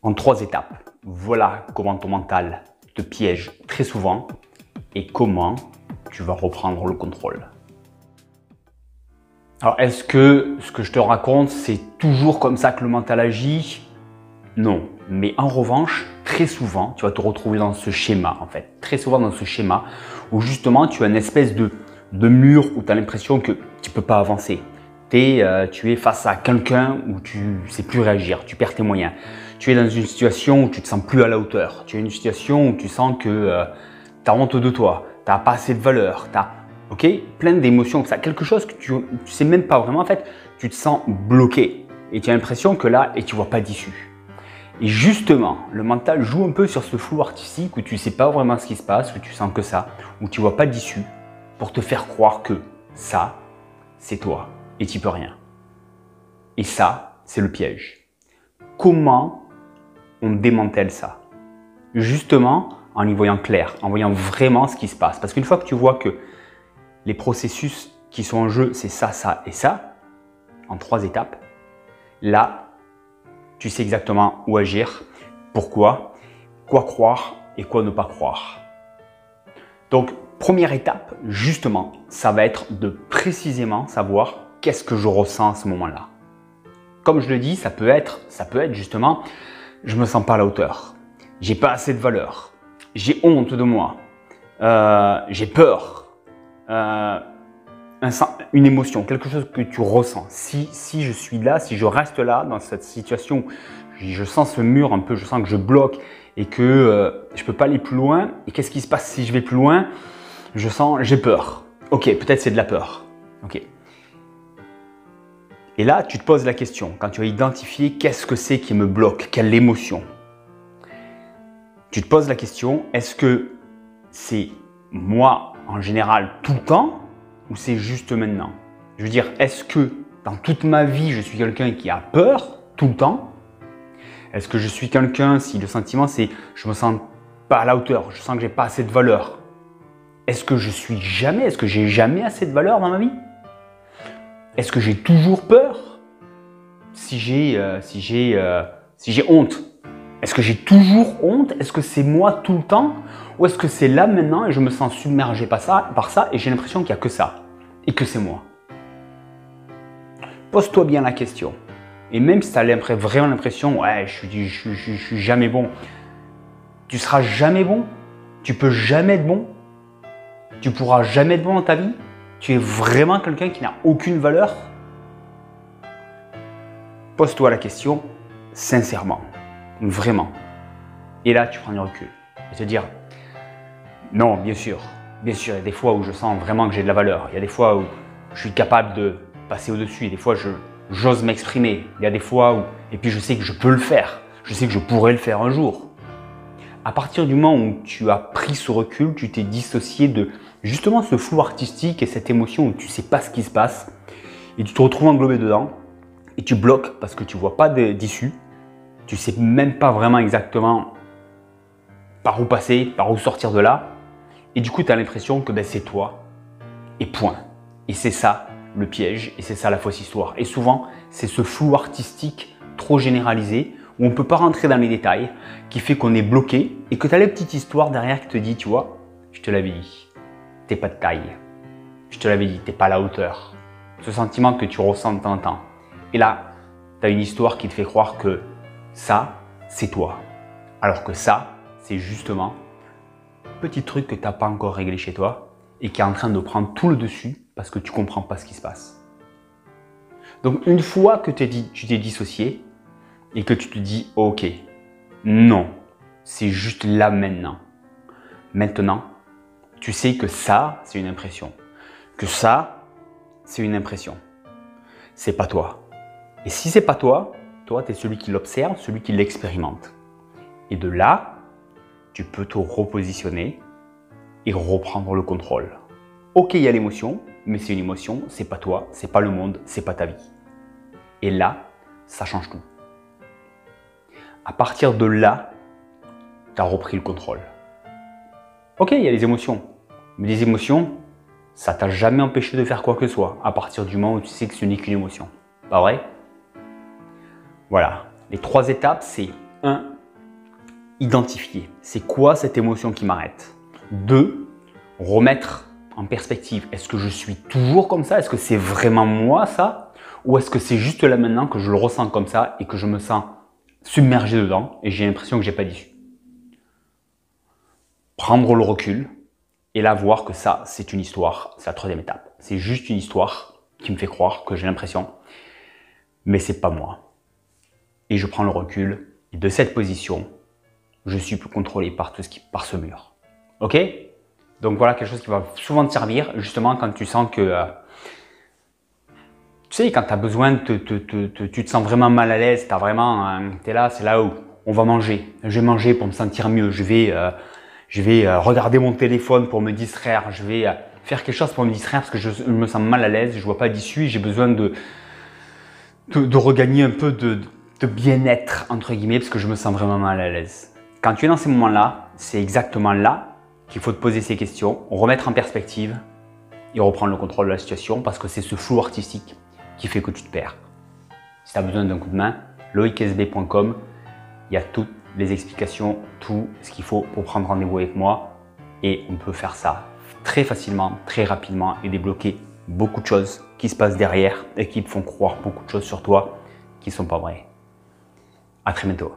En 3 étapes, voilà comment ton mental te piège très souvent et comment tu vas reprendre le contrôle. Alors, est-ce que ce que je te raconte, c'est toujours comme ça que le mental agit? Non. Mais en revanche, très souvent, tu vas te retrouver dans ce schéma, en fait. Très souvent dans ce schéma où justement, tu as une espèce de mur où tu as l'impression que tu ne peux pas avancer. Tu es face à quelqu'un où tu ne sais plus réagir, tu perds tes moyens. Tu es dans une situation où tu ne te sens plus à la hauteur. Tu es dans une situation où tu sens que tu as honte de toi, tu n'as pas assez de valeur, tu as plein d'émotions comme ça. Quelque chose que tu ne sais même pas vraiment, en fait, tu te sens bloqué. Et tu as l'impression que là, tu ne vois pas d'issue. Et justement, le mental joue un peu sur ce flou artistique où tu ne sais pas vraiment ce qui se passe, où tu sens que ça, où tu ne vois pas d'issue, pour te faire croire que ça, c'est toi et tu ne peux rien. Et ça, c'est le piège. Comment on démantèle ça? Justement, en y voyant clair, en voyant vraiment ce qui se passe. Parce qu'une fois que tu vois que les processus qui sont en jeu, c'est ça, ça et ça, en 3 étapes, là, tu sais exactement où agir, pourquoi, quoi croire et quoi ne pas croire. Donc, première étape, justement, ça va être de précisément savoir qu'est-ce que je ressens à ce moment-là. Comme je le dis, ça peut être justement, je me sens pas à la hauteur, j'ai pas assez de valeur, j'ai honte de moi, j'ai peur, une émotion, quelque chose que tu ressens. Si je suis là, si je reste là dans cette situation, je sens ce mur un peu, je sens que je bloque et que je ne peux pas aller plus loin. Et qu'est-ce qui se passe si je vais plus loin? J'ai peur. Ok, peut-être c'est de la peur. Ok. Et là, tu te poses la question, quand tu as identifié qu'est-ce que c'est qui me bloque, quelle émotion, tu te poses la question, est-ce que c'est moi en général tout le temps ou c'est juste maintenant? Je veux dire, est-ce que dans toute ma vie, je suis quelqu'un qui a peur tout le temps? Est-ce que je suis quelqu'un, si le sentiment c'est je me sens pas à la hauteur, je sens que j'ai pas assez de valeur? Est-ce que j'ai jamais assez de valeur dans ma vie? Est-ce que j'ai toujours peur? Si j'ai honte, est-ce que j'ai toujours honte? Est-ce que c'est moi tout le temps? Ou est-ce que c'est là maintenant et je me sens submergé par ça et j'ai l'impression qu'il n'y a que ça et que c'est moi? Pose-toi bien la question. Et même si tu as vraiment l'impression, ouais, je suis jamais bon, tu seras jamais bon, tu peux jamais être bon, tu pourras jamais être bon dans ta vie, tu es vraiment quelqu'un qui n'a aucune valeur. Pose-toi la question sincèrement, vraiment. Et là, tu prends du recul et te dire, non, bien sûr, il y a des fois où je sens vraiment que j'ai de la valeur, il y a des fois où je suis capable de passer au-dessus, il y a des fois j'ose m'exprimer, il y a des fois où, et puis je sais que je peux le faire, je sais que je pourrais le faire un jour. À partir du moment où tu as pris ce recul, tu t'es dissocié de justement ce flou artistique et cette émotion où tu ne sais pas ce qui se passe et tu te retrouves englobé dedans et tu bloques parce que tu ne vois pas d'issue, tu ne sais même pas vraiment exactement par où passer, par où sortir de là et du coup tu as l'impression que c'est toi et point. Et c'est ça le piège et c'est ça la fausse histoire. Et souvent c'est ce flou artistique trop généralisé où on ne peut pas rentrer dans les détails, qui fait qu'on est bloqué et que tu as la petite histoire derrière qui te dit, tu vois, je te l'avais dit, t'es pas de taille. Je te l'avais dit, t'es pas à la hauteur. Ce sentiment que tu ressens de temps en temps. Et là, tu as une histoire qui te fait croire que ça, c'est toi. Alors que ça, c'est justement un petit truc que tu n'as pas encore réglé chez toi et qui est en train de prendre tout le dessus parce que tu ne comprends pas ce qui se passe. Donc, une fois que tu t'es dissocié, et que tu te dis, ok, non, c'est juste là maintenant. Maintenant, tu sais que ça, c'est une impression. Que ça, c'est une impression. C'est pas toi. Et si c'est pas toi, toi, tu es celui qui l'observe, celui qui l'expérimente. Et de là, tu peux te repositionner et reprendre le contrôle. Ok, il y a l'émotion, mais c'est une émotion, c'est pas toi, c'est pas le monde, c'est pas ta vie. Et là, ça change tout. À partir de là, tu as repris le contrôle. Ok, il y a les émotions. Mais les émotions, ça t'a jamais empêché de faire quoi que ce soit. À partir du moment où tu sais que ce n'est qu'une émotion. Pas vrai? Voilà. Les 3 étapes, c'est 1. identifier c'est quoi cette émotion qui m'arrête. 2, remettre en perspective. Est-ce que je suis toujours comme ça? Est-ce que c'est vraiment moi ça? Ou est-ce que c'est juste là maintenant que je le ressens comme ça et que je me sens submergé dedans et j'ai l'impression que j'ai pas d'issue? Prendre le recul et là voir que ça, c'est une histoire. C'est la 3e étape. C'est juste une histoire qui me fait croire que j'ai l'impression, mais c'est pas moi. Et je prends le recul et de cette position, je suis plus contrôlé par tout par ce mur. Ok? Donc voilà quelque chose qui va souvent te servir justement quand tu sens que tu sais, quand tu as besoin, tu te sens vraiment mal à l'aise, tu es là, c'est là où on va manger. Je vais manger pour me sentir mieux. Je vais regarder mon téléphone pour me distraire. Je vais faire quelque chose pour me distraire parce que je me sens mal à l'aise, je vois pas d'issue. J'ai besoin de regagner un peu de bien-être, entre guillemets, parce que je me sens vraiment mal à l'aise. Quand tu es dans ces moments-là, c'est exactement là qu'il faut te poser ces questions, remettre en perspective et reprendre le contrôle de la situation parce que c'est ce flou artistique qui fait que tu te perds. Si tu as besoin d'un coup de main, loicsb.com, il y a toutes les explications, tout ce qu'il faut pour prendre rendez-vous avec moi et on peut faire ça très facilement, très rapidement et débloquer beaucoup de choses qui se passent derrière et qui te font croire beaucoup de choses sur toi qui ne sont pas vraies. À très bientôt.